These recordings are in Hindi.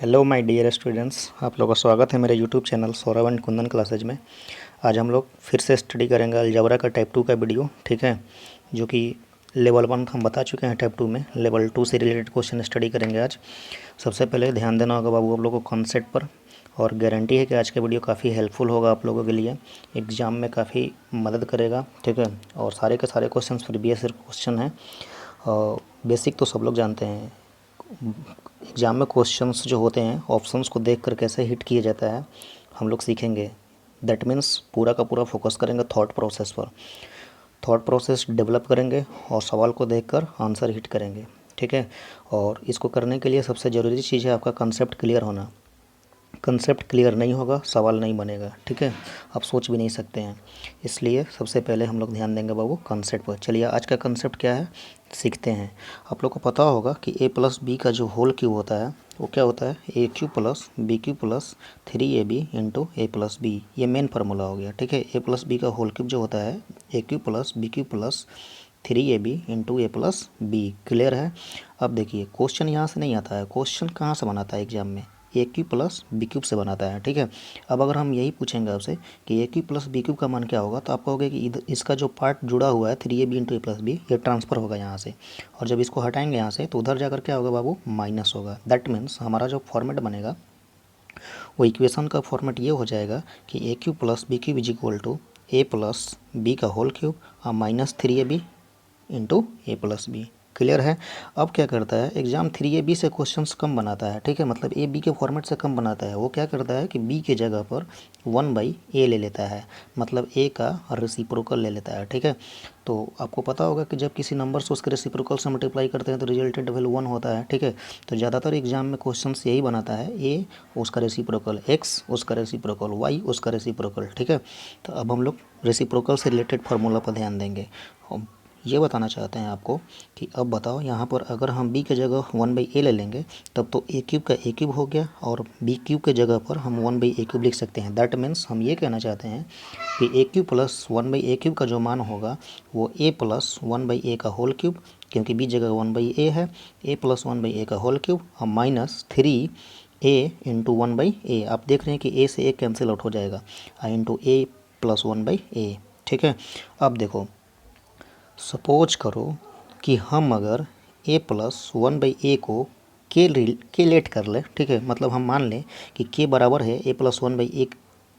हेलो माय डियर स्टूडेंट्स, आप लोगों का स्वागत है मेरे YouTube channel Saurabh and Kundan classes में। आज हम लोग फिर से स्टडी करेंगे अलजेब्रा का टाइप 2 का वीडियो, ठीक है। जो कि लेवल 1 हम बता चुके हैं, टाइप 2 में लेवल 2 से रिलेटेड क्वेश्चन स्टडी करेंगे आज। सबसे पहले ध्यान देना होगा बाबू आप लोगों को कॉन्सेप्ट पर, और गारंटी है कि आज का वीडियो काफ़ी हेल्पफुल होगा आप लोगों के लिए, एग्ज़ाम में काफ़ी मदद करेगा, ठीक है। और सारे के सारे क्वेश्चन प्रीवियस क्वेश्चन हैं और बेसिक तो सब लोग जानते हैं। एग्ज़ाम में क्वेश्चंस जो होते हैं ऑप्शंस को देखकर कैसे हिट किया जाता है हम लोग सीखेंगे। दैट मीन्स पूरा का पूरा फोकस करेंगे थॉट प्रोसेस पर, थॉट प्रोसेस डेवलप करेंगे और सवाल को देखकर आंसर हिट करेंगे, ठीक है। और इसको करने के लिए सबसे ज़रूरी चीज़ है आपका कंसेप्ट क्लियर होना। कंसेप्ट क्लियर नहीं होगा सवाल नहीं बनेगा, ठीक है। आप सोच भी नहीं सकते हैं, इसलिए सबसे पहले हम लोग ध्यान देंगे बाबू कंसेप्ट पर। चलिए आज का कंसेप्ट क्या है सीखते हैं। आप लोग को पता होगा कि a प्लस बी का जो होल क्यूब होता है वो क्या होता है, A cube plus B cube plus 3ab into A plus B. ये मेन फार्मूला हो गया, ठीक है। ए प्लस बी का होल क्यूब जो होता है A cube plus B cube plus 3ab into A plus B. Clear है। अब देखिए क्वेश्चन यहाँ से नहीं आता है, क्वेश्चन कहाँ से बनाता है एग्जाम में, ए क्यूब प्लस बी क्यूब से बनाता है, ठीक है। अब अगर हम यही पूछेंगे आपसे कि A cube plus B cube का मान क्या होगा, तो आप कहोगे कि इधर इसका जो पार्ट जुड़ा हुआ है 3ab into A plus B, ये ट्रांसफ़र होगा यहाँ से, और जब इसको हटाएंगे यहाँ से तो उधर जाकर क्या होगा बाबू, माइनस होगा। दैट मीन्स हमारा जो फॉर्मेट बनेगा वो इक्वेशन का फॉर्मेट ये हो जाएगा कि A cube plus B cube is equal to A plus B का होल क्यूब और minus 3ab into A plus B. Clear है। अब क्या करता है एग्जाम 3ab से क्वेश्चंस कम बनाता है, ठीक है। मतलब ए बी के फॉर्मेट से कम बनाता है। वो क्या करता है कि बी के जगह पर 1/a ले लेता है, मतलब ए का रेसिप्रोकल ले लेता है, ठीक है। तो आपको पता होगा कि जब किसी नंबर से उसके रेसिप्रोकल से मल्टीप्लाई करते हैं तो रिजल्टेंट वैल्यू 1 होता है, ठीक है। तो ज़्यादातर एग्जाम में क्वेश्चंस यही बनाता है, ए उसका रेसिप्रोकल, एक्स उसका रेसिप्रोकल, वाई उसका रेसिप्रोकल, ठीक है। तो अब हम लोग रेसिप्रोकल से रिलेटेड फार्मूला पर ध्यान देंगे। ये बताना चाहते हैं आपको कि अब बताओ यहाँ पर अगर हम b के जगह 1/a ले लेंगे तब तो a क्यूब का a क्यूब हो गया, और b क्यूब के जगह पर हम 1/a क्यूब लिख सकते हैं। दैट मीन्स हम ये कहना चाहते हैं कि a cube plus 1/a cube का जो मान होगा वो a प्लस 1/a का होल क्यूब, क्योंकि b जगह 1/a है, a प्लस 1/a का होल क्यूब और माइनस 3a इंटू 1/a। आप देख रहे हैं कि a से a कैंसिल आउट हो जाएगा, इंटू a प्लस 1/a, ठीक है। अब देखो सपोज करो कि हम अगर a प्लस 1/a को के लेट कर ले, ठीक है। मतलब हम मान लें कि k बराबर है a प्लस 1/a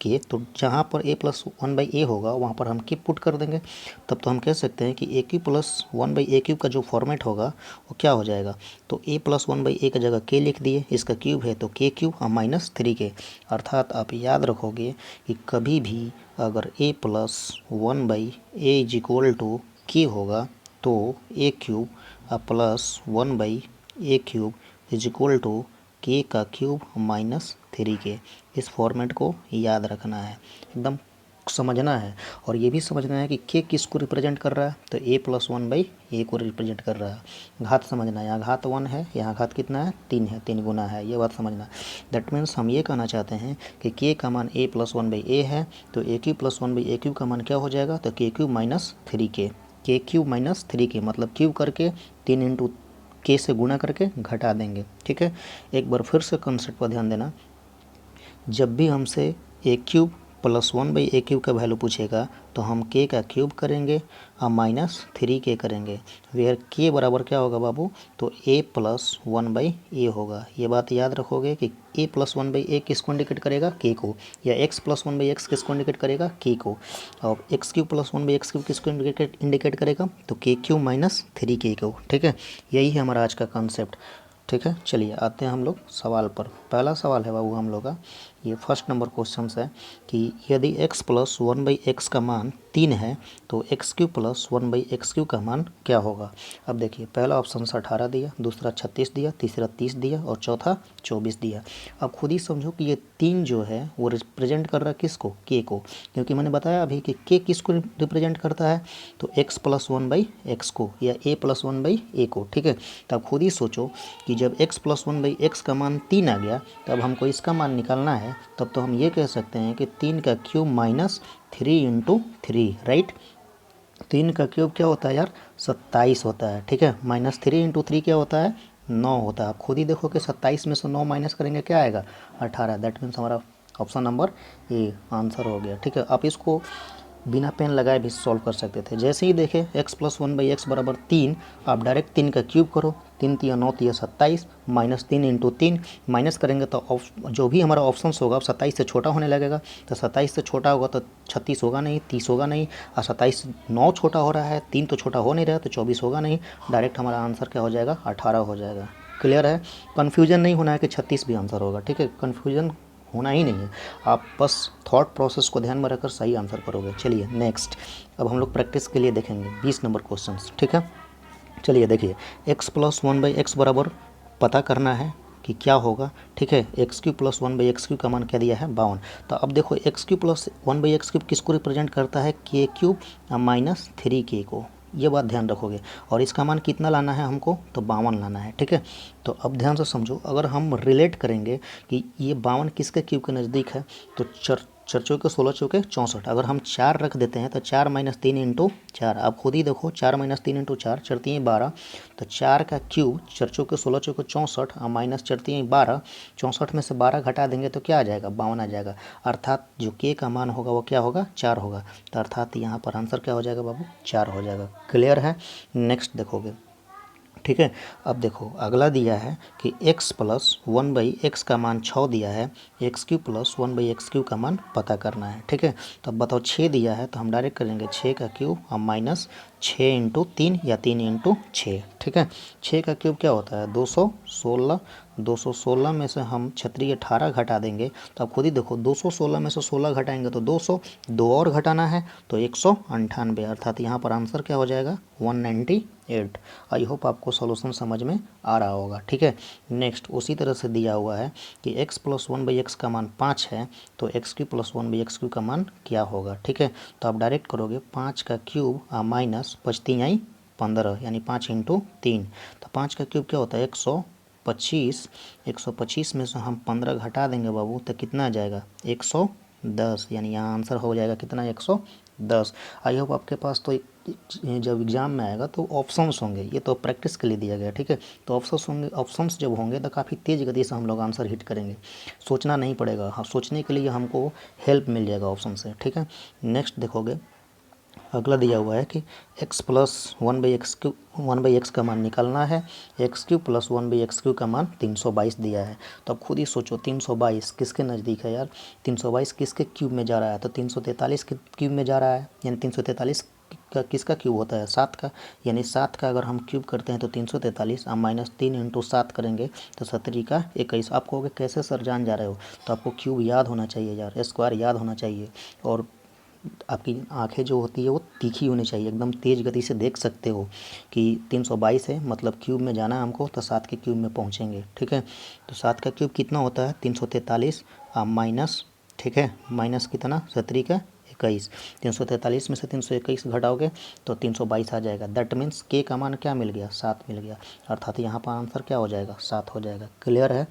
के, तो जहाँ पर a प्लस 1/a होगा वहाँ पर हम k पुट कर देंगे। तब तो हम कह सकते हैं कि a cube plus 1/a cube का जो फॉर्मेट होगा वो क्या हो जाएगा, तो a प्लस 1/a की जगह k लिख दिए, इसका क्यूब है तो k क्यूब और माइनस 3k। अर्थात आप याद रखोगे कि कभी भी अगर a plus 1/a is equal to k होगा तो a cube plus 1/a cube is equal to k का क्यूब माइनस 3k। इस फॉर्मेट को याद रखना है, एकदम समझना है। और ये भी समझना है कि k किसको रिप्रेजेंट कर रहा है, तो a प्लस 1/a को रिप्रेजेंट कर रहा है। घात समझना है, यहाँ घात 1 है, यहाँ घात कितना है 3 है, 3 गुना है, ये बात समझना। दैट मीन्स हम ये कहना चाहते हैं कि k का मान a प्लस 1/a है, तो a cube plus 1/a cube का मान क्या हो जाएगा, तो k क्यूब माइनस 3k। के क्यूब माइनस 3k मतलब क्यूब करके 3 इंटू के से गुणा करके घटा देंगे, ठीक है। एक बार फिर से कंसेप्ट पर ध्यान देना, जब भी हमसे ए क्यूब प्लस 1/a क्यूब का वैल्यू पूछेगा तो हम k का क्यूब करेंगे और माइनस 3k करेंगे। वेयर k बराबर क्या होगा बाबू, तो a प्लस 1/a होगा। ये बात याद रखोगे कि a प्लस 1/a किसको इंडिकेट करेगा, k को, या x प्लस 1/x किसको इंडिकेट करेगा, k को, और x cube plus 1/x cube किसको इंडिकेट करेगा, तो k क्यूब माइनस 3k को, ठीक है। यही है हमारा आज का कॉन्सेप्ट, ठीक है। चलिए आते हैं हम लोग सवाल पर। पहला सवाल है बाबू हम लोग का, ये फर्स्ट नंबर क्वेश्चन है कि यदि x प्लस 1/x का मान 3 है तो x cube plus 1/x cube का मान क्या होगा। अब देखिए पहला ऑप्शन से 18 दिया, दूसरा 36 दिया, तीसरा 30 दिया और चौथा 24 दिया। अब खुद ही समझो कि ये 3 जो है वो रिप्रेजेंट कर रहा है किसको, k को, क्योंकि मैंने बताया अभी कि k किसको रिप्रेजेंट करता है, तो x प्लस 1/x को या a प्लस 1/a को, ठीक है। तब खुद ही सोचो कि जब x प्लस 1/x का मान 3 आ गया तब हमको इसका मान निकालना है, तब तो हम ये कह सकते हैं कि 3 का क्यूब माइनस 3 इंटू 3, राइट। 3 का क्यूब क्या होता है यार, 27 होता है, ठीक है। माइनस 3 इंटू 3 क्या होता है, 9 होता है। आप खुद ही देखो कि 27 में से 9 माइनस करेंगे क्या आएगा, 18। दैट मीन्स हमारा ऑप्शन नंबर ए आंसर हो गया। ठीक है, आप इसको बिना पेन लगाए भी सॉल्व कर सकते थे। जैसे ही देखें x प्लस 1/x बराबर 3, आप डायरेक्ट 3 का क्यूब करो, 3 तिया 9 तिया 27, -3 इंटू 3 माइनस करेंगे तो जो भी हमारा ऑप्शंस होगा 27 से छोटा होने लगेगा। तो 27 से छोटा होगा तो 36 होगा नहीं, 30 होगा नहीं, और 27 9 छोटा हो रहा है, 3 तो छोटा हो नहीं रहा, तो 24 होगा नहीं। डायरेक्ट हमारा आंसर क्या हो जाएगा, 18 हो जाएगा। क्लियर है, कन्फ्यूजन नहीं होना है कि 36 भी आंसर होगा। ठीक है, कन्फ्यूजन होना ही नहीं है, आप बस थॉट प्रोसेस को ध्यान में रखकर सही आंसर करोगे। चलिए नेक्स्ट, अब हम लोग प्रैक्टिस के लिए देखेंगे 20 नंबर क्वेश्चंस। ठीक है, चलिए देखिए, x प्लस 1/x बराबर पता करना है कि क्या होगा। ठीक है, x³ प्लस 1/x³ का मान क्या दिया है, 52। तो अब देखो x³ प्लस 1/x³ किसको रिप्रेजेंट करता है, k³ माइनस 3k को, ये बात ध्यान रखोगे। और इसका मान कितना लाना है हमको, तो 52 लाना है। ठीक है, तो अब ध्यान से समझो, अगर हम रिलेट करेंगे कि ये 52 किसके क्यूब के नज़दीक है, तो चार चौके 16 चौके 64। अगर हम 4 रख देते हैं तो 4 - 3 इंटू 4, आप खुद ही देखो 4 - 3 इंटू 4 चरती हैं 12। तो 4 का क्यूब 4 चौके 16 चौके 64 और माइनस चरती हैं 12, 64 में से 12 घटा देंगे तो क्या आ जाएगा, 52 आ जाएगा। अर्थात जो के का मान होगा वो क्या होगा, 4 होगा। तो अर्थात यहाँ पर आंसर क्या हो जाएगा बाबू, 4 हो जाएगा। क्लियर है, नेक्स्ट देखोगे। ठीक है, अब देखो अगला दिया है कि x प्लस 1/x का मान 6 दिया है, x³ प्लस 1/x³ का मान पता करना है। ठीक है, तो अब बताओ 6 दिया है तो हम डायरेक्ट करेंगे 6 का क्यूब और माइनस 6 इंटू 3 या 3 इंटू 6। ठीक है, 6 का क्यूब क्या होता है, 216। 216 में से हम छतरी 18 घटा देंगे, तो आप खुद ही देखो 216 में से 16 घटाएंगे तो 200, 2 और घटाना है तो 198। अर्थात यहाँ पर आंसर क्या हो जाएगा, 198। आई होप आपको सॉल्यूशन समझ में आ रहा होगा। ठीक है, नेक्स्ट उसी तरह से दिया हुआ है कि x प्लस 1/x का मान 5 है, तो x³ प्लस 1/x³ का मान क्या होगा। ठीक है, तो आप डायरेक्ट करोगे 5 का क्यूब माइनस 5×3 = 15, यानी 5 इंटू 3। तो 5 का क्यूब क्या होता है, 125। 125 में से हम 15 घटा देंगे बाबू तो कितना आ जाएगा, 110, यानी यहाँ आंसर हो जाएगा कितना, 110। आई होप आपके पास तो जब एग्ज़ाम में आएगा तो ऑप्शंस होंगे, ये तो प्रैक्टिस के लिए दिया गया। ठीक है, तो ऑप्शंस होंगे, ऑप्शंस जब होंगे तो काफ़ी तेज़ गति से हम लोग आंसर हिट करेंगे, सोचना नहीं पड़ेगा। हाँ, सोचने के लिए हमको हेल्प मिल जाएगा ऑप्शन से। ठीक है, नेक्स्ट देखोगे, अगला दिया हुआ है कि x प्लस 1/x का मान निकालना है, x³ प्लस 1/x³ का मान 322 दिया है। तो अब खुद ही सोचो 322 किसके नज़दीक है यार, 322 किसके क्यूब में जा रहा है, तो 343 के क्यूब में जा रहा है। यानी 343 का किसका क्यूब होता है, 7 का, यानी 7 का अगर हम क्यूब करते हैं तो 343 और -3 इंटू 7 करेंगे तो 17 का 21। आप कहोगे कैसे सर जान जा रहे हो, तो आपको क्यूब याद होना चाहिए यार, स्क्वायर याद होना चाहिए, और आपकी आंखें जो होती है वो तीखी होनी चाहिए, एकदम तेज़ गति से देख सकते हो कि 322 है, मतलब क्यूब में जाना है हमको, तो 7 के क्यूब में पहुंचेंगे। ठीक है, तो 7 का क्यूब कितना होता है, 343 माइनस, ठीक है, माइनस कितना, 17 का 21। 343 में से 321 घटाओगे तो 322 आ जाएगा। दैट मीन्स के का मान क्या मिल गया, 7 मिल गया। अर्थात यहाँ पर आंसर क्या हो जाएगा, 7 हो जाएगा। क्लियर है,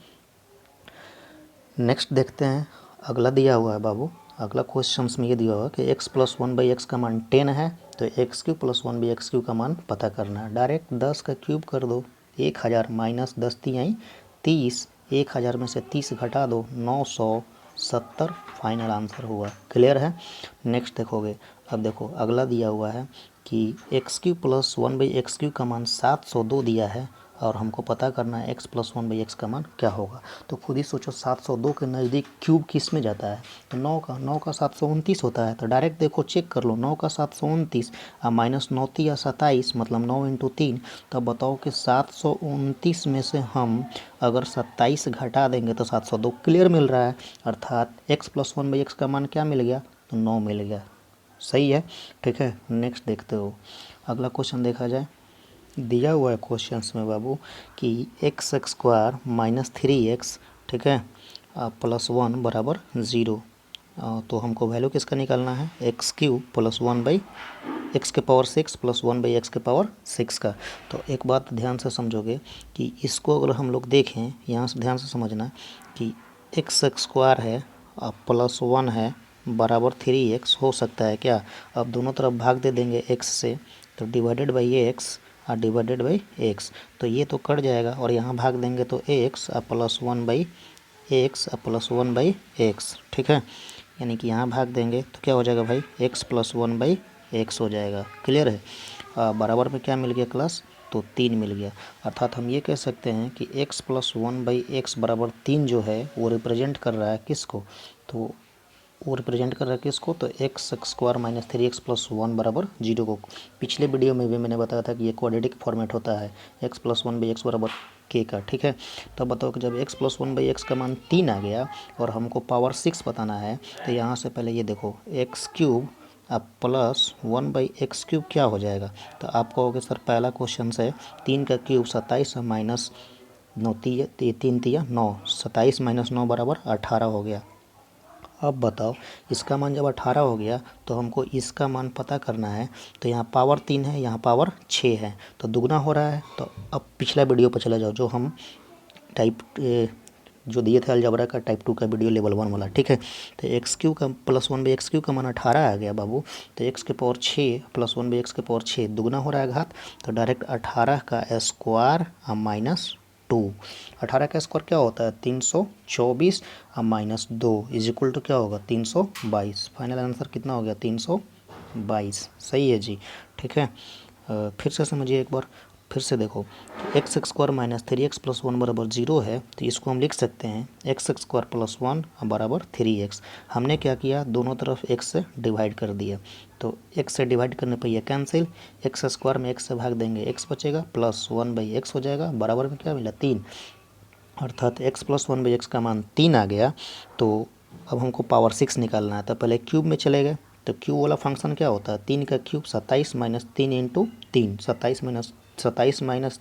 नेक्स्ट देखते हैं। अगला दिया हुआ है बाबू, अगला क्वेश्चन में ये दिया हुआ है कि x प्लस 1/x का मान 10 है, तो x³ प्लस 1/x³ का मान पता करना है। डायरेक्ट 10 का क्यूब कर दो, 1000 माइनस 10 तियाई 30, 1000 में से 30 घटा दो, 970 फाइनल आंसर हुआ। क्लियर है, नेक्स्ट देखोगे। अब देखो अगला दिया हुआ है कि x³ प्लस 1/x³ का मान 702 दिया है, और हमको पता करना है x प्लस 1/x का मान क्या होगा। तो खुद ही सोचो 702 के नज़दीक क्यूब किस में जाता है, तो 9 का 729 होता है। तो डायरेक्ट देखो चेक कर लो, 9 का 729 और माइनस 9 या 27, मतलब 9 इंटू 3। तो बताओ कि 729 में से हम अगर 27 घटा देंगे तो 702 क्लियर मिल रहा है। अर्थात x प्लस 1/x का मान क्या मिल गया, तो 9 मिल गया। सही है, ठीक है, नेक्स्ट देखते हो। अगला क्वेश्चन देखा जाए, दिया हुआ है क्वेश्चंस में बाबू कि x² माइनस 3x, ठीक है, +1 बराबर 0। तो हमको वैल्यू किसका निकालना है, x³ प्लस 1/x के पावर 6 प्लस 1/x के पावर 6 का। तो एक बात ध्यान से समझोगे कि इसको अगर हम लोग देखें, यहाँ से ध्यान से समझना कि x² है +1 है बराबर 3x हो सकता है क्या। अब दोनों तरफ भाग दे देंगे x से, तो divided by x divided by x. तो ये तो कट जाएगा और यहाँ भाग देंगे तो x plus 1 by x plus 1 by x, ठीक है। यानी कि यहाँ भाग देंगे तो क्या हो जाएगा भाई, एक्स प्लस 1 बाई एक्स हो जाएगा। क्लियर है। बराबर में क्या मिल गया क्लास, तो 3 मिल गया। अर्थात हम ये कह सकते हैं कि x प्लस 1 बाई एक्स बराबर 3 जो है वो रिप्रेजेंट कर रहा है किसको, तो वो रिप्रेजेंट कर रहा है किसको, तो x square minus 3x plus 1 बराबर 0 को। पिछले वीडियो में भी मैंने बताया था कि ये क्वाड्रेटिक फॉर्मेट होता है x प्लस 1 बाई एक्स बराबर k का, ठीक है। तब बताओ कि जब x प्लस 1 बाई एक्स का मान 3 आ गया और हमको पावर 6 बताना है, तो यहाँ से पहले ये देखो एक्स क्यूब अब प्लस 1 बाई एक्स क्यूब क्या हो जाएगा। तो आप कहोगे सर पहला क्वेश्चन से 3 का क्यूब 27 माइनस 9 3 तिया 9, 27 माइनस 9 बराबर 18 हो गया। अब बताओ इसका मान जब 18 हो गया तो हमको इसका मान पता करना है। तो यहाँ पावर 3 है, यहाँ पावर 6 है, तो दुगना हो रहा है। तो अब पिछला वीडियो पर चले जाओ जो हम जो दिए थे अलजेब्रा का टाइप 2 का वीडियो लेवल 1 वाला, ठीक है। तो एक्स क्यू का प्लस 1 बाई एक्स क्यू का मान 18 आ गया बाबू। तो एक्स के पावर 6 प्लस 1 बाई एक्स के पावर 6 दुगना हो रहा है घात, तो डायरेक्ट 18 का स्क्वायर माइनस 2। 18 का स्क्वायर क्या होता है 324 माइनस 2 इज इक्वल टू क्या होगा 322। फाइनल आंसर कितना हो गया 322। सही है जी, ठीक है। फिर से समझिए एक बार, फिर से देखो x square minus 3x plus 1 बराबर 0 है, तो इसको हम लिख सकते हैं एक्स स्क्वायर प्लस 1 बराबर 3x। हमने क्या किया, दोनों तरफ x से डिवाइड कर दिया, तो x से डिवाइड करने पर यह कैंसिल, एक्स स्क्वायर में x से भाग देंगे x बचेगा, प्लस 1 बाई एक्स हो जाएगा, बराबर में क्या मिला 3। अर्थात x प्लस 1 बाई एक्स का मान 3 आ गया। तो अब हमको पावर 6 निकालना है, तो पहले क्यूब में चले गए। तो क्यूब वाला फंक्शन क्या होता है, 3 का क्यूब 27 माइनस 3 इंटू 3, 27 माइनस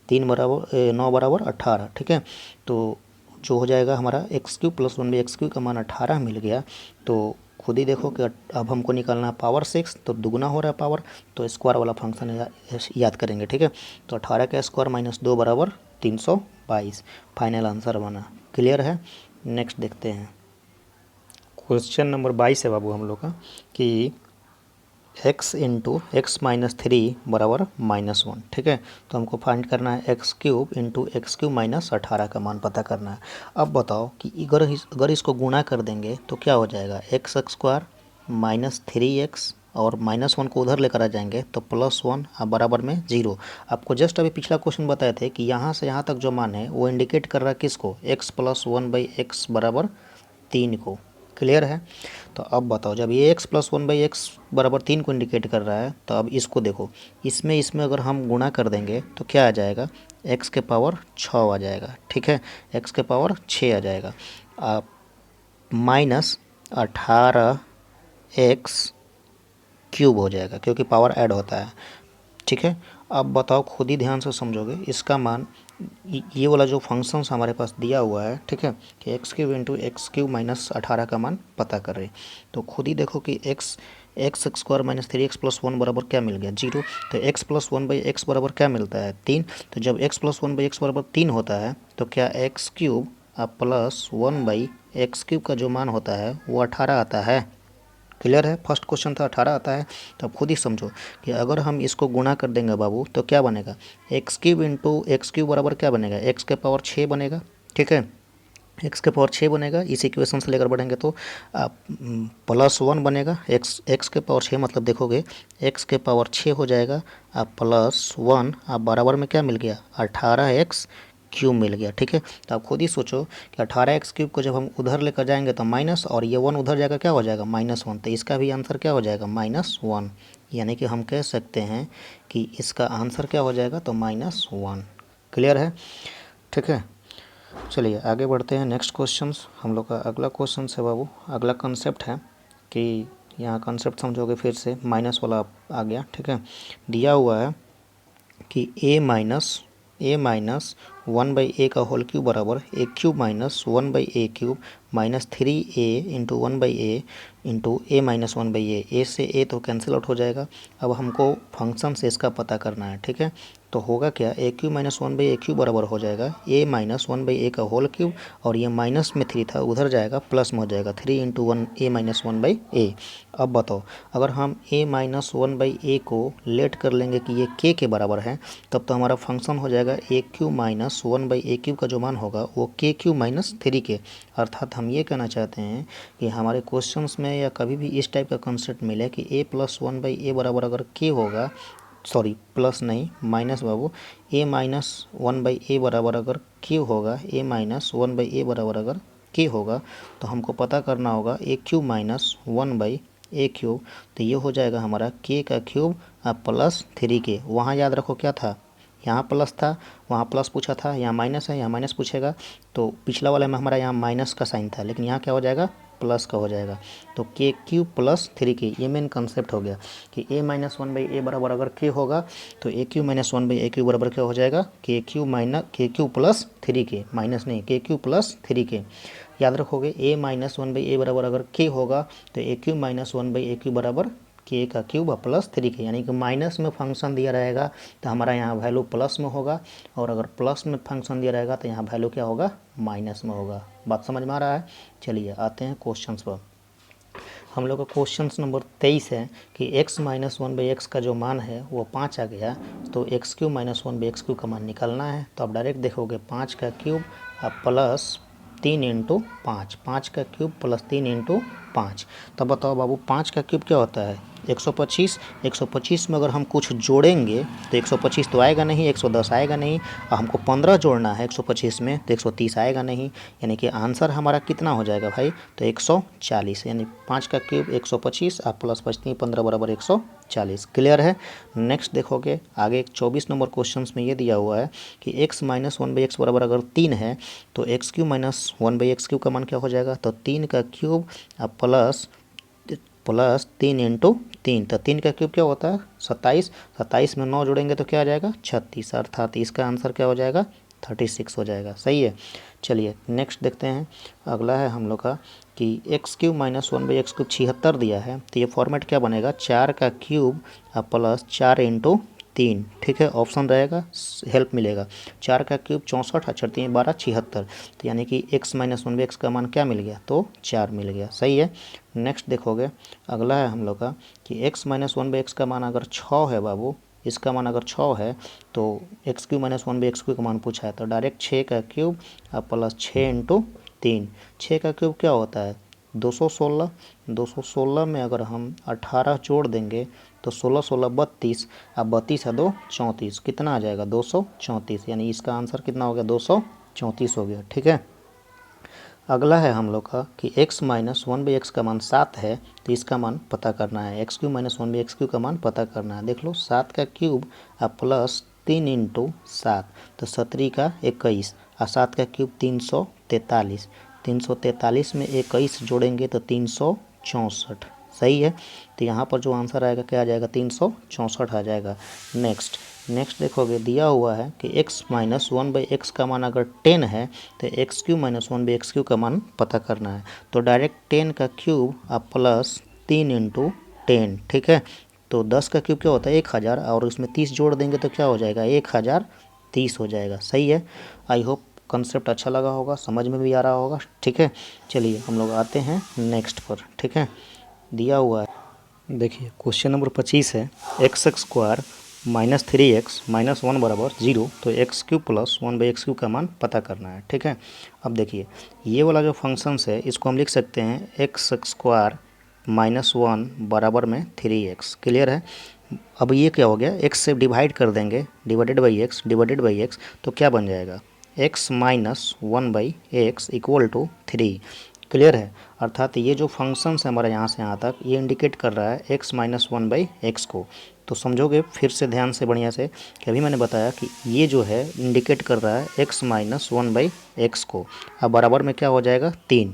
3 बराबर 9 बराबर 18, ठीक है। तो जो हो जाएगा हमारा x cube plus 1 by x cube का मान 18 मिल गया। तो खुद ही देखो कि अब हमको निकालना है पावर 6, तो दुगना हो रहा है पावर, तो स्क्वायर वाला फंक्शन याद करेंगे, ठीक है। तो 18 का स्क्वायर माइनस 2 बराबर 322 फाइनल आंसर बना। क्लियर है। नेक्स्ट देखते हैं क्वेश्चन नंबर 22 है बाबू हम लोग का कि x इंटू एक्स माइनस 3 बराबर -1, ठीक है। तो हमको फाइंड करना है x cube into x cube minus 18 का मान पता करना है। अब बताओ कि अगर इसको गुणा कर देंगे तो क्या हो जाएगा, एक्स स्क्वायर माइनस 3x और -1 को उधर लेकर आ जाएंगे तो +1 बराबर में 0। आपको जस्ट अभी पिछला क्वेश्चन बताए थे कि यहाँ से यहाँ तक जो मान है वो इंडिकेट कर रहा है किसको, x प्लस 1 बाई एक्स बराबर 3 को। क्लियर है। तो अब बताओ जब ये x प्लस 1 बाई एक्स बराबर 3 को इंडिकेट कर रहा है, तो अब इसको देखो, इसमें अगर हम गुणा कर देंगे तो क्या आ जाएगा, x के पावर 6 आ जाएगा, ठीक है, x के पावर 6 आ जाएगा, माइनस 18x क्यूब हो जाएगा क्योंकि पावर ऐड होता है, ठीक है। अब बताओ खुद ही ध्यान से समझोगे, इसका मान ये वाला जो फंक्शंस हमारे पास दिया हुआ है, ठीक है, कि x cube into x cube minus 18 का मान पता कर रहे हैं। तो खुद ही देखो कि x square minus 3x plus 1 बराबर क्या मिल गया 0। तो x प्लस 1 बाई एक्स बराबर क्या मिलता है 3। तो जब x प्लस 1 बाई एक्स बराबर 3 होता है तो क्या x cube plus 1 by x cube का जो मान होता है वो 18 आता है। क्लियर है। फर्स्ट क्वेश्चन था 18 आता है। तो अब खुद ही समझो कि अगर हम इसको गुणा कर देंगे बाबू तो क्या बनेगा, x cube into x cube बराबर क्या बनेगा, एक्स के पावर 6 बनेगा, ठीक है, एक्स के पावर 6 बनेगा। इस इक्वेशन से लेकर बढ़ेंगे तो +1 बनेगा, एक्स के पावर 6 मतलब देखोगे एक्स के पावर 6 हो जाएगा, +1 बराबर में क्या मिल गया 18x क्यूब मिल गया, ठीक है। तो आप खुद ही सोचो कि 18x क्यूब को जब हम उधर लेकर जाएंगे तो माइनस, और ये 1 उधर जाएगा क्या हो जाएगा -1, तो इसका भी आंसर क्या हो जाएगा -1। यानी कि हम कह सकते हैं कि इसका आंसर क्या हो जाएगा तो -1। क्लियर है, ठीक है। चलिए आगे बढ़ते हैं। नेक्स्ट क्वेश्चन हम लोग का अगला क्वेश्चन है बाबू, अगला कंसेप्ट है कि यहाँ कंसेप्ट समझोगे फिर से, माइनस वाला आ गया, ठीक है। दिया हुआ है कि a माइनस 1 बाई ए का होल क्यूब बराबर A cube minus 1 by A cube minus 3a into 1 by A into A minus 1 by A से ए तो कैंसिल आउट हो जाएगा। अब हमको फंक्शन से इसका पता करना है, ठीक है, तो होगा क्या, A cube minus one by A cube बराबर हो जाएगा A minus one by A का होल क्यूब, और ये माइनस में 3 था उधर जाएगा प्लस में हो जाएगा 3 into one A minus one by A. अब बताओ, अगर हम A minus one by A को लेट कर लेंगे कि ये के बराबर है, तब तो हमारा फंक्शन हो जाएगा A cube minus one by A cube का जो मान होगा वो के क्यूब माइनस 3 के। अर्थात हम ये कहना चाहते हैं कि हमारे क्वेश्चंस में या कभी भी इस टाइप का कॉन्सेप्ट मिले कि A plus one by A बराबर अगर के होगा, सॉरी प्लस नहीं माइनस बाबू, A minus one by A बराबर अगर क्यू होगा, A minus one by A बराबर अगर के होगा, तो हमको पता करना होगा A cube minus one by A cube. तो ये हो जाएगा हमारा के का क्यूब प्लस 3 के। वहाँ याद रखो क्या था, यहाँ प्लस था, वहाँ प्लस पूछा था, यहाँ माइनस है, यहाँ माइनस पूछेगा। तो पिछला वाले में हमारा यहाँ माइनस का साइन था, लेकिन यहाँ क्या हो जाएगा, प्लस का हो जाएगा। तो के क्यूब प्लस 3 के, ये मेन कंसेप्ट हो गया कि A minus one by A बराबर अगर के होगा तो A cube minus one by A cube बराबर क्या हो जाएगा, के क्यूब प्लस 3 के, माइनस नहीं के क्यूब प्लस 3 के। याद रखोगे A minus one by A बराबर अगर के होगा तो A cube minus one by A cube बराबर के का क्यूब प्लस 3 के, यानी कि माइनस में फंक्शन दिया रहेगा तो हमारा यहाँ वैल्यू प्लस में होगा, और अगर प्लस में फंक्शन दिया रहेगा तो यहाँ वैल्यू क्या होगा, माइनस में होगा। बात समझ में आ रहा है। चलिए आते हैं क्वेश्चंस पर। हम लोग का क्वेश्चन नंबर 23 है कि x minus one by x का जो मान है वो 5 आ गया, तो x cube minus one by x cube का मान निकालना है। तो आप डायरेक्ट देखोगे 5 का क्यूब प्लस 3 इंटू 5, 5 का क्यूब प्लस 3 इंटू 5। तब बताओ बाबू 5 का क्यूब क्या होता है, 125। 125 में अगर हम कुछ जोड़ेंगे तो 125 तो आएगा नहीं, 110 आएगा नहीं, और हमको 15 जोड़ना है 125 में तो 130 आएगा नहीं, यानी कि आंसर हमारा कितना हो जाएगा भाई, तो 140। यानी 5 का क्यूब 125 और प्लस 5 15 बराबर 140। क्लियर है। नेक्स्ट देखोगे आगे 24 नंबर क्वेश्चन में ये दिया हुआ है कि x minus one by x बराबर अगर 3 है तो x cube minus one by x cube का मान क्या हो जाएगा, तो 3 का क्यूब प्लस 3 इंटू 3। तो 3 का क्यूब क्या होता है, 27। 27 में 9 जोड़ेंगे तो क्या आ जाएगा, 36। अर्थात इसका आंसर क्या हो जाएगा, 36 हो जाएगा। सही है। चलिए नेक्स्ट देखते हैं। अगला है हम लोग का कि x cube minus one by x cube 76 दिया है, तो ये फॉर्मेट क्या बनेगा, 4 का क्यूब प्लस 4 इंटू 3। ठीक है, ऑप्शन रहेगा, हेल्प मिलेगा। 4 का क्यूब 64, 4 12 76। तो यानी कि x minus one by x का मान क्या मिल गया, तो 4 मिल गया। सही है। नेक्स्ट देखोगे अगला है हम लोग का कि x minus one by x का मान अगर 6 है बाबू, इसका मान अगर 6 है तो x cube minus one by x cube का मान पूछा है, तो डायरेक्ट 6 का क्यूब प्लस 6 इंटू 3। 6 का क्यूब क्या होता है, 216। 216 में अगर हम 18 जोड़ देंगे तो 16 16 32, अब 32 है 2 34, कितना आ जाएगा, 234। यानी इसका आंसर कितना हो गया, 234 हो गया। ठीक है। अगला है हम लोग का कि x minus one by x का मान 7 है, तो इसका मान पता करना है। X cube minus one by x cube का मान पता करना है। देख लो 7 का क्यूब प्लस 3 इंटू 7, तो 17 का 21, और 7 का क्यूब 343। 343 में 21 जोड़ेंगे तो 364। सही है। तो यहाँ पर जो आंसर आएगा क्या आ जाएगा, 364 आ जाएगा। नेक्स्ट देखोगे दिया हुआ है कि x minus one by x का मान अगर 10 है तो x cube minus one by x cube का मान पता करना है। तो डायरेक्ट 10 का क्यूब प्लस 3 इंटू 10। ठीक है। तो 10 का क्यूब क्या होता है, 1000, और उसमें 30 जोड़ देंगे तो क्या हो जाएगा, 1030 हो जाएगा। सही है। आई होप कंसेप्ट अच्छा लगा होगा, समझ में भी आ रहा होगा। ठीक है। चलिए हम लोग आते हैं नेक्स्ट पर। ठीक है। दिया हुआ है, देखिए क्वेश्चन नंबर 25 है, x square minus 3x minus 1 बराबर 0, तो x cube plus one by x cube का मान पता करना है। ठीक है। अब देखिए ये वाला जो फंक्शंस है इसको हम लिख सकते हैं एक्स स्क्वायर माइनस 1 बराबर में 3x। क्लियर है। अब ये क्या हो गया, x से डिवाइड कर देंगे, डिवाइडेड बाई एक्स, तो क्या बन जाएगा, x minus one by x equal to 3। Clear है। अर्थात ये जो फंक्शंस है हमारा यहाँ से यहाँ तक, ये इंडिकेट कर रहा है x minus one by x को। तो समझोगे फिर से ध्यान से बढ़िया से कि अभी मैंने बताया कि ये जो है इंडिकेट कर रहा है x minus one by x को। अब बराबर में क्या हो जाएगा, 3।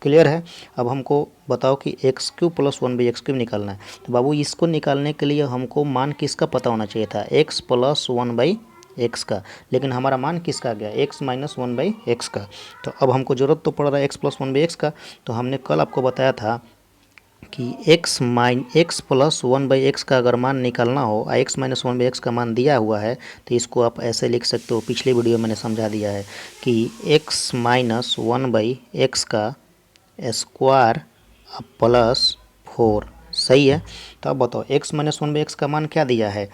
क्लियर है। अब हमको बताओ कि x cube plus one by x cube निकालना है। तो बाबू इसको निकालने के लिए हमको मान किसका पता होना चाहिए था, x plus one by x का, लेकिन हमारा मान किसका आ गया, x minus one by x का। तो अब हमको ज़रूरत तो पड़ रहा है x plus one by x का। तो हमने कल आपको बताया था कि x प्लस 1/x का अगर मान निकालना हो, x माइनस 1/x का मान दिया हुआ है, तो इसको आप ऐसे लिख सकते हो। पिछले वीडियो मैंने समझा दिया है कि x माइनस 1/x का स्क्वायर प्लस 4। सही है। तो अब बताओ x माइनस 1/x का मान क्या दिया है,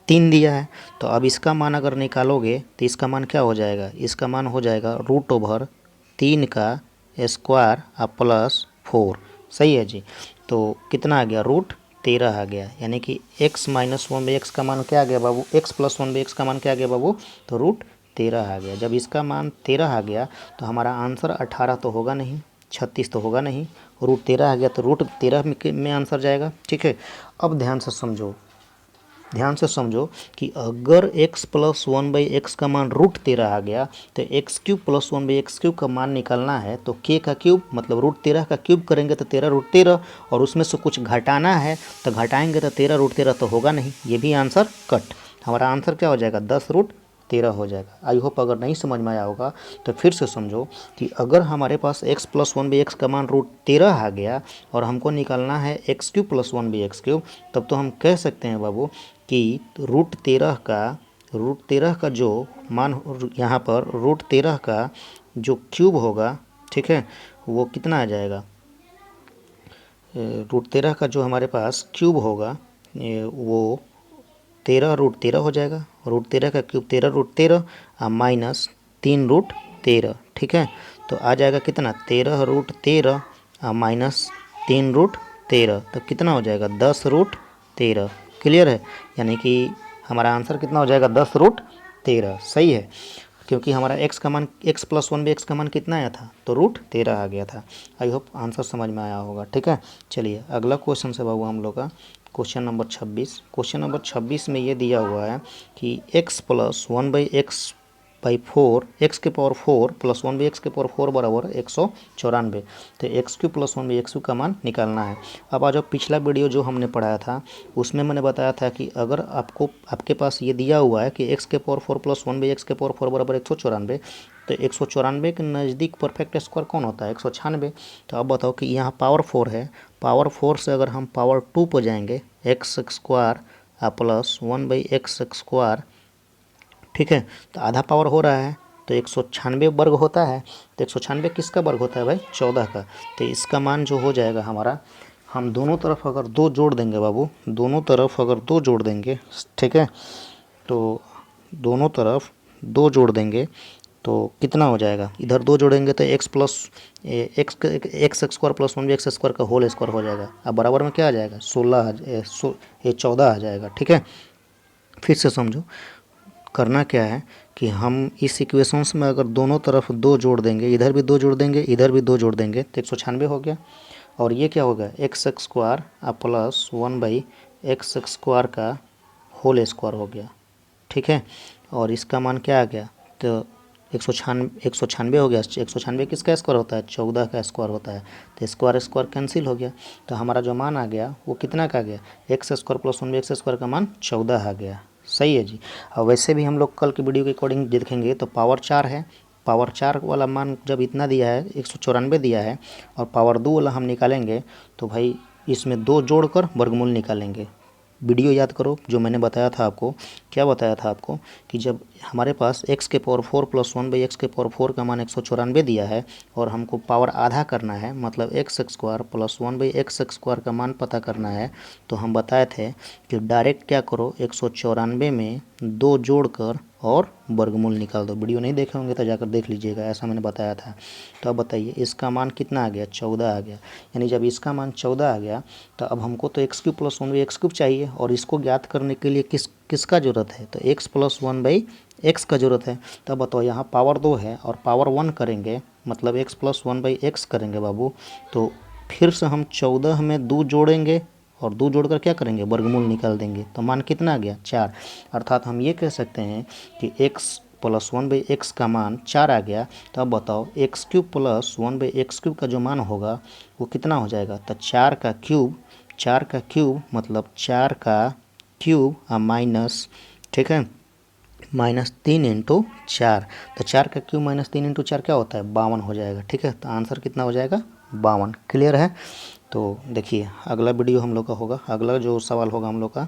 3 दिया है। तो अब इसका मान अगर निकालोगे तो इसका मान क्या हो जाएगा, इसका मान हो जाएगा √3 का स्क्वायर प्लस 4। सही है जी। तो कितना आ गया, √13 आ गया। यानी कि x माइनस 1/x का मान क्या आ गया बाबू, x प्लस 1/x का मान क्या आ गया बाबू, तो √13 आ गया। जब इसका मान 13 आ गया तो हमारा आंसर 18 तो होगा नहीं, 36 तो होगा नहीं, √13 आ गया तो √13 में आंसर जाएगा। ठीक है। अब ध्यान से समझो कि अगर x प्लस 1/x का मान √13 आ गया तो x³ प्लस 1/x³ का मान निकालना है, तो k का क्यूब मतलब √13 का क्यूब करेंगे तो 13√13, और उसमें से कुछ घटाना है तो घटाएंगे तो 13√13 तो होगा नहीं, ये भी आंसर कट। हमारा आंसर क्या हो जाएगा, 10√13 हो जाएगा। आई होप अगर नहीं समझ में आया होगा तो फिर से समझो कि अगर हमारे पास x प्लस 1/x का मान √13 आ गया और हमको निकालना है x³ प्लस 1/x³, तब तो हम कह सकते हैं बाबू कि √13 का जो मान यहाँ पर √13 का जो क्यूब होगा, ठीक है, वो कितना आ जाएगा, √13 का जो हमारे पास क्यूब होगा वो 13√13 हो जाएगा। √13 का क्यूब 13√13 माइनस 3√13। ठीक है। तो आ जाएगा कितना, 13√13 माइनस 3√13, तो कितना हो जाएगा, 10√13। क्लियर है। यानी कि हमारा आंसर कितना हो जाएगा, 10√13। सही है। क्योंकि हमारा x का मान, x प्लस 1/x का मान कितना आया था, तो √13 आ गया था। आई होप आंसर समझ में आया होगा। ठीक है। चलिए अगला क्वेश्चन से बाबू हम लोग का क्वेश्चन नंबर 26। क्वेश्चन नंबर 26 में ये दिया हुआ है कि x प्लस 1/x/4, x के पावर 4 प्लस 1/x के पावर 4 बराबर 194। तो x³ प्लस 1/x³ का मान निकालना है। अब आज पिछला वीडियो जो हमने पढ़ाया था उसमें मैंने बताया था कि अगर आपके पास ये दिया हुआ है कि x के पावर 4 प्लस 1/x के पावर 4 बराबर 194, तो 194 के नज़दीक परफेक्ट स्क्वायर कौन होता है, 196। तो अब बताओ कि यहाँ पावर 4 है, पावर 4 से अगर हम पावर 2 पर जाएंगे, x² प्लस 1/x², ठीक है, तो आधा पावर हो रहा है तो 196 वर्ग होता है। तो 196 किसका वर्ग होता है भाई, 14 का। तो इसका मान जो हो जाएगा हमारा, हम दोनों तरफ अगर 2 जोड़ देंगे बाबू, दोनों तरफ अगर 2 जोड़ देंगे, ठीक है, तो दोनों तरफ 2 जोड़ देंगे तो कितना हो जाएगा, इधर 2 जोड़ेंगे तो x plus x² plus 1/x² का होल स्क्वायर हो जाएगा। अब बराबर में क्या आ जाएगा, 14 आ जाएगा। ठीक है। फिर से समझो, करना क्या है कि हम इस इक्वेशंस में अगर दोनों तरफ 2 जोड़ देंगे, इधर भी 2 जोड़ देंगे, इधर भी 2 जोड़ देंगे, तो 196 हो गया। और ये क्या होगा, x² प्लस 1/x² का होल स्क्वायर हो गया। ठीक है। और इसका मान क्या आ गया, तो 196 हो गया। 196 किसका स्क्वायर होता है, 14 का स्क्वायर होता है। तो स्क्वायर कैंसिल हो गया। तो हमारा जो मान आ गया वो कितना का आ गया, x² प्लस 1/x² का मान 14 आ गया। सही है जी। और वैसे भी हम लोग कल की वीडियो के अकॉर्डिंग देखेंगे तो पावर 4 है, पावर 4 वाला मान जब इतना दिया है, 194 दिया है, और पावर 2 वाला हम निकालेंगे तो भाई इसमें 2 जोड़कर वर्गमूल निकालेंगे। वीडियो याद करो जो मैंने बताया था आपको, क्या बताया था आपको कि जब हमारे पास x के पावर 4 प्लस 1/x के पावर 4 का मान 194 दिया है और हमको पावर आधा करना है, मतलब x² प्लस 1/x² का मान पता करना है, तो हम बताए थे कि डायरेक्ट क्या करो, 194 में 2 जोड़कर और वर्गमूल निकाल दो। वीडियो नहीं देखे होंगे तो जाकर देख लीजिएगा, ऐसा मैंने बताया था। तो अब बताइए इसका मान कितना आ गया, 14 आ गया। यानी जब इसका मान 14 आ गया तो अब हमको तो x³ प्लस 1/x³ चाहिए, और इसको ज्ञात करने के लिए किसका ज़रूरत है, तो x प्लस 1/x का ज़रूरत है। तो अब बताओ यहाँ पावर 2 है और पावर 1 करेंगे, मतलब x प्लस 1/x करेंगे बाबू, तो फिर से हम 14 में 2 जोड़ेंगे और 2 जोड़कर क्या करेंगे, वर्गमूल निकाल देंगे। तो मान कितना आ गया, 4। अर्थात हम ये कह सकते हैं कि x प्लस 1/x का मान 4 आ गया। तो अब बताओ x³ प्लस 1/x³ का जो मान होगा वो कितना हो जाएगा, तो 4 का क्यूब मतलब 4 का क्यूब माइनस, ठीक है, माइनस 3 इंटू 4। तो 4 का क्यूब माइनस 3 इंटू 4 क्या होता है, 52 हो जाएगा। ठीक है। तो आंसर कितना हो जाएगा, 52। क्लियर है। तो देखिए अगला वीडियो हम लोग का होगा, अगला जो सवाल होगा हम लोग का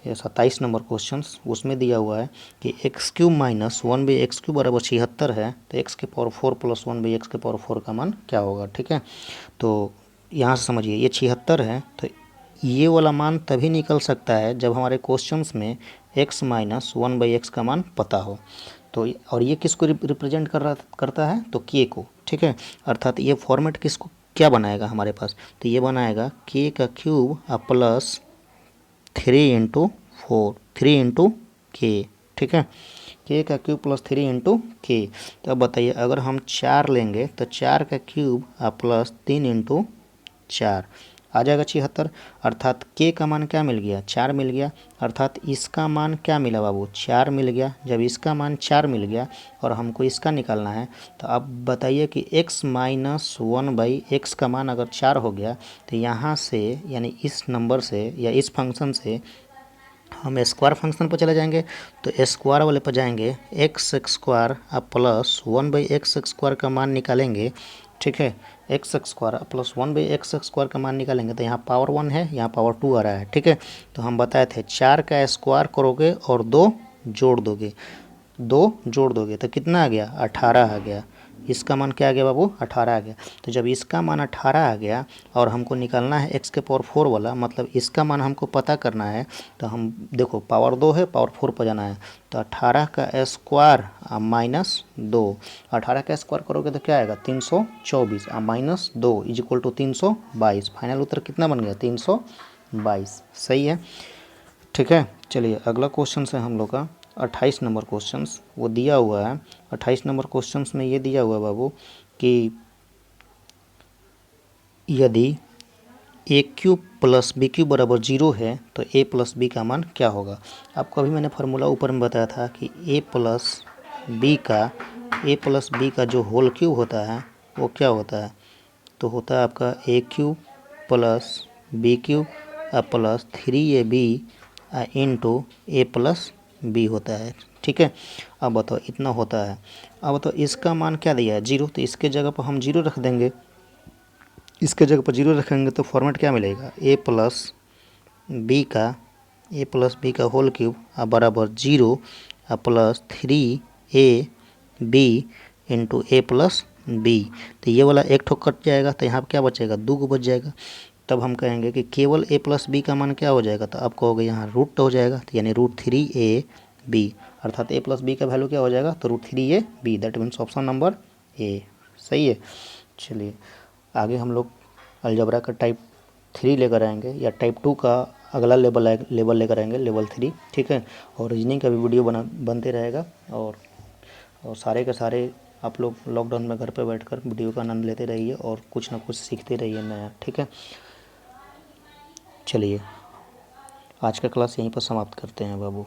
ये 27 नंबर क्वेश्चन, उसमें दिया हुआ है कि एक्स क्यूब माइनस 1/x³ बराबर 76 है, तो एक्स के पावर 4 प्लस 1/x के पावर 4 का मान क्या होगा। ठीक है, तो यहाँ से समझिए ये 76 है, तो ये वाला मान तभी निकल सकता है जब हमारे क्वेश्चंस में x माइनस 1/x का मान पता हो। तो और ये किसको रिप्रेजेंट करता है, तो k को। ठीक है, अर्थात ये फॉर्मेट किसको क्या बनाएगा हमारे पास, तो ये बनाएगा k का क्यूब प्लस 3 ठीक है, k का क्यूब प्लस 3 तो अब बताइए अगर हम 4 लेंगे तो 4 का क्यूब प्लस 3 आ जाएगा 76, अर्थात k का मान क्या मिल गया, 4 मिल गया, अर्थात इसका मान क्या मिला बाबू, 4 मिल गया। जब इसका मान 4 मिल गया और हमको इसका निकालना है, तो अब बताइए कि x माइनस 1/x का मान अगर 4 हो गया, तो यहाँ से यानी इस नंबर से या इस फंक्शन से हम स्क्वायर फंक्शन पर चले जाएंगे, तो स्क्वायर वाले पर जाएंगे, एक्स स्क्वायर प्लस 1/x² का मान निकालेंगे। ठीक है, एक्स स्क्वायर प्लस 1/x² का मान निकालेंगे, तो यहाँ पावर 1 है, यहाँ पावर 2 आ रहा है। ठीक है, तो हम बताए थे 4 का स्क्वायर करोगे और 2 जोड़ दोगे तो कितना आ गया, 18 आ गया। इसका मान क्या आ गया बाबू, 18 आ गया। तो जब इसका मान 18 आ गया और हमको निकालना है x के पावर 4 वाला, मतलब इसका मान हमको पता करना है, तो हम देखो पावर 2 है, पावर 4 पर जाना है, तो 18 का स्क्वायर माइनस 2, 18 का स्क्वायर करोगे तो क्या आएगा 324 minus 2 is equal to 322। Final उत्तर कितना बन गया, 322। सही है। ठीक है, चलिए अगला क्वेश्चन है हम लोग का 28 नंबर क्वेश्चंस, वो दिया हुआ है 28 नंबर क्वेश्चंस में ये दिया हुआ है बाबू कि यदि a³ प्लस b³ बराबर 0 है तो a प्लस b का मान क्या होगा। आपको अभी मैंने फार्मूला ऊपर में बताया था कि a प्लस b का जो होल क्यूब होता है वो क्या होता है, तो होता है आपका a³ plus b³ plus 3ab into a plus b होता है। ठीक है, अब बताओ इतना होता है। अब बताओ इसका मान क्या दिया है, 0, तो इसके जगह पर हम 0 रख देंगे, इसके जगह पर 0 रखेंगे तो फॉर्मेट क्या मिलेगा, a प्लस b का होल क्यूब बराबर 0 plus 3ab into a plus b। तो ये वाला एक ठोक कट जाएगा, तो यहाँ पर क्या बचेगा, 2 बच जाएगा। तब हम कहेंगे कि केवल a प्लस बी का मान क्या हो जाएगा, तो आप कहोगे यहाँ रूट हो जाएगा, तो यानी √3ab, अर्थात a प्लस बी का वैल्यू क्या हो जाएगा, तो √3ab, that means option number A. सही है। चलिए आगे हम लोग अलजबरा का टाइप 3 लेकर आएंगे, या टाइप 2 का अगला लेवल लेकर आएंगे, लेवल 3। ठीक है, और रीजनिंग का भी वीडियो बनते रहेगा, और सारे के सारे आप लोग लॉकडाउन में घर पे बैठकर वीडियो का आनंद लेते रहिए और कुछ ना कुछ सीखते रहिए नया। ठीक है, चलिए आज का क्लास यहीं पर समाप्त करते हैं बाबू।